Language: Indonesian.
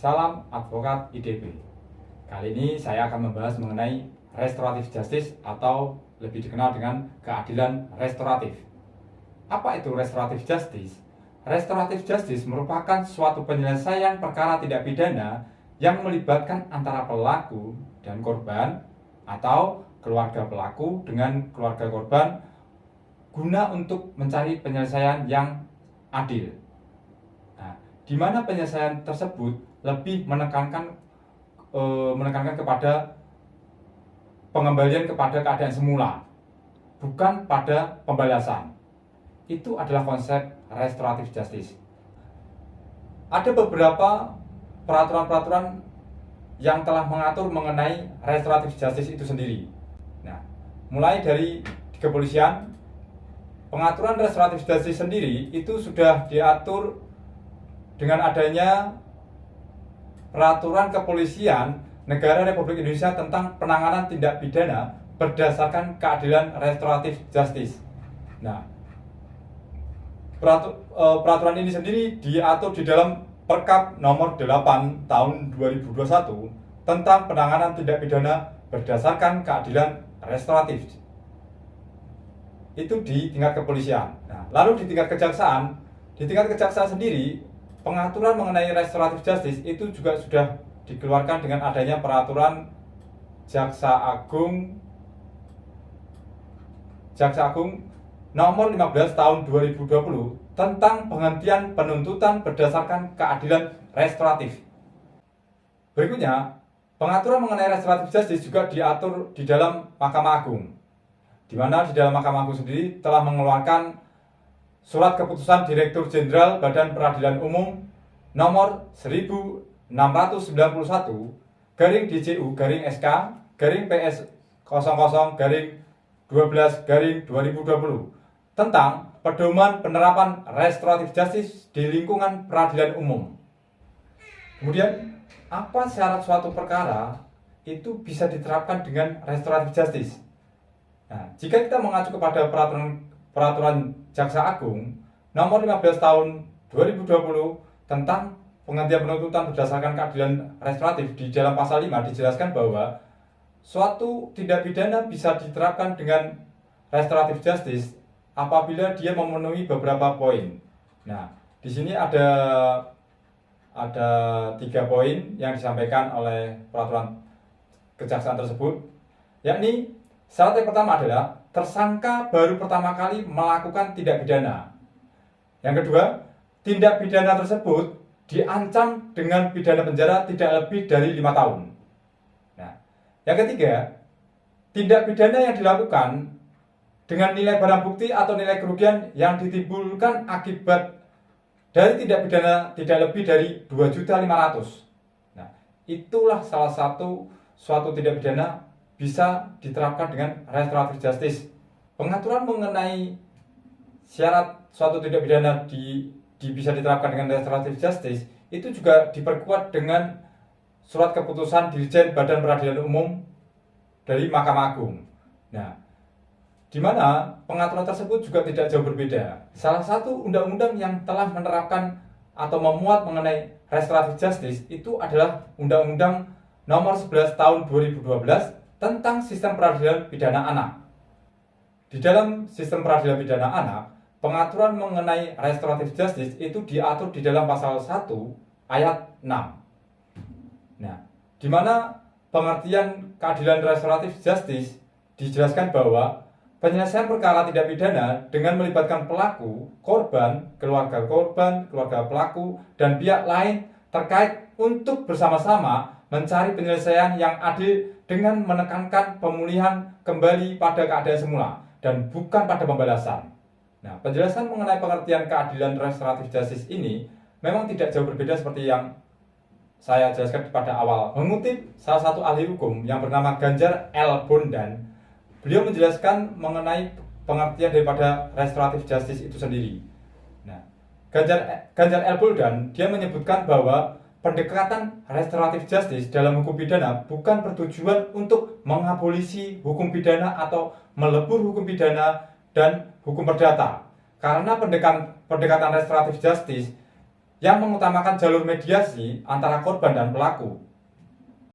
Salam Advokat IDP. Kali ini saya akan membahas mengenai restoratif justice atau lebih dikenal dengan keadilan restoratif. Apa itu restoratif justice? Restoratif justice merupakan suatu penyelesaian perkara tindak pidana yang melibatkan antara pelaku dan korban atau keluarga pelaku dengan keluarga korban guna untuk mencari penyelesaian yang adil. Nah, di mana penyelesaian tersebut lebih menekankan kepada pengembalian kepada keadaan semula, bukan pada pembalasan. Itu adalah konsep restoratif justice. Ada beberapa peraturan-peraturan yang telah mengatur mengenai restoratif justice itu sendiri. Nah, mulai dari di kepolisian, pengaturan restoratif justice sendiri itu sudah diatur dengan adanya Peraturan Kepolisian Negara Republik Indonesia tentang penanganan tindak pidana berdasarkan keadilan restoratif justice. Nah, peraturan ini sendiri diatur di dalam Perkap nomor 8 tahun 2021 tentang penanganan tindak pidana berdasarkan keadilan restoratif. Itu di tingkat kepolisian. Nah, lalu di tingkat kejaksaan sendiri pengaturan mengenai restoratif justice itu juga sudah dikeluarkan dengan adanya peraturan Jaksa Agung nomor 15 tahun 2020 tentang penghentian penuntutan berdasarkan keadilan restoratif. Berikutnya, pengaturan mengenai restoratif justice juga diatur di dalam Mahkamah Agung, di mana di dalam Mahkamah Agung sendiri telah mengeluarkan Surat Keputusan Direktur Jenderal Badan Peradilan Umum nomor 1691 DJU SK PS 00 12 2020 tentang pedoman penerapan restoratif justice di lingkungan peradilan umum. Kemudian, apa syarat suatu perkara itu bisa diterapkan dengan restoratif justice? Nah, jika kita mengacu kepada peraturan Jaksa Agung nomor 15 tahun 2020 tentang penghentian penuntutan berdasarkan keadilan restoratif, di dalam pasal 5 dijelaskan bahwa suatu tindak pidana bisa diterapkan dengan restoratif justice apabila dia memenuhi beberapa poin. Nah, di sini ada 3 poin yang disampaikan oleh peraturan kejaksaan tersebut, yakni syarat yang pertama adalah tersangka baru pertama kali melakukan tindak pidana. Yang kedua, tindak pidana tersebut diancam dengan pidana penjara tidak lebih dari 5 tahun. Nah, yang ketiga, tindak pidana yang dilakukan dengan nilai barang bukti atau nilai kerugian yang ditimbulkan akibat dari tindak pidana tidak lebih dari 2.500.000. Nah, itulah salah satu suatu tindak pidana bisa diterapkan dengan restoratif justice. Pengaturan mengenai syarat suatu tindak pidana bisa diterapkan dengan restoratif justice itu juga diperkuat dengan Surat Keputusan Dirjen Badan Peradilan Umum dari Mahkamah Agung. Nah, di mana pengaturan tersebut juga tidak jauh berbeda. Salah satu undang-undang yang telah menerapkan atau memuat mengenai restoratif justice itu adalah Undang-Undang nomor 11 tahun 2012 tentang sistem peradilan pidana anak. Di dalam sistem peradilan pidana anak, pengaturan mengenai restoratif justice itu diatur di dalam pasal 1 ayat 6. Nah, di mana pengertian keadilan restoratif justice dijelaskan bahwa penyelesaian perkara tindak pidana dengan melibatkan pelaku, korban, keluarga pelaku, dan pihak lain terkait untuk bersama-sama mencari penyelesaian yang adil dengan menekankan pemulihan kembali pada keadaan semula dan bukan pada pembalasan. Nah, penjelasan mengenai pengertian keadilan restoratif justice ini memang tidak jauh berbeda seperti yang saya jelaskan pada awal. Mengutip salah satu ahli hukum yang bernama Ganjar L. Bondan, beliau menjelaskan mengenai pengertian daripada restoratif justice itu sendiri. Nah, Ganjar L. Bondan, dia menyebutkan bahwa pendekatan restoratif justice dalam hukum pidana bukan bertujuan untuk mengabolisi hukum pidana atau melebur hukum pidana dan hukum perdata. Karena pendekatan restoratif justice yang mengutamakan jalur mediasi antara korban dan pelaku.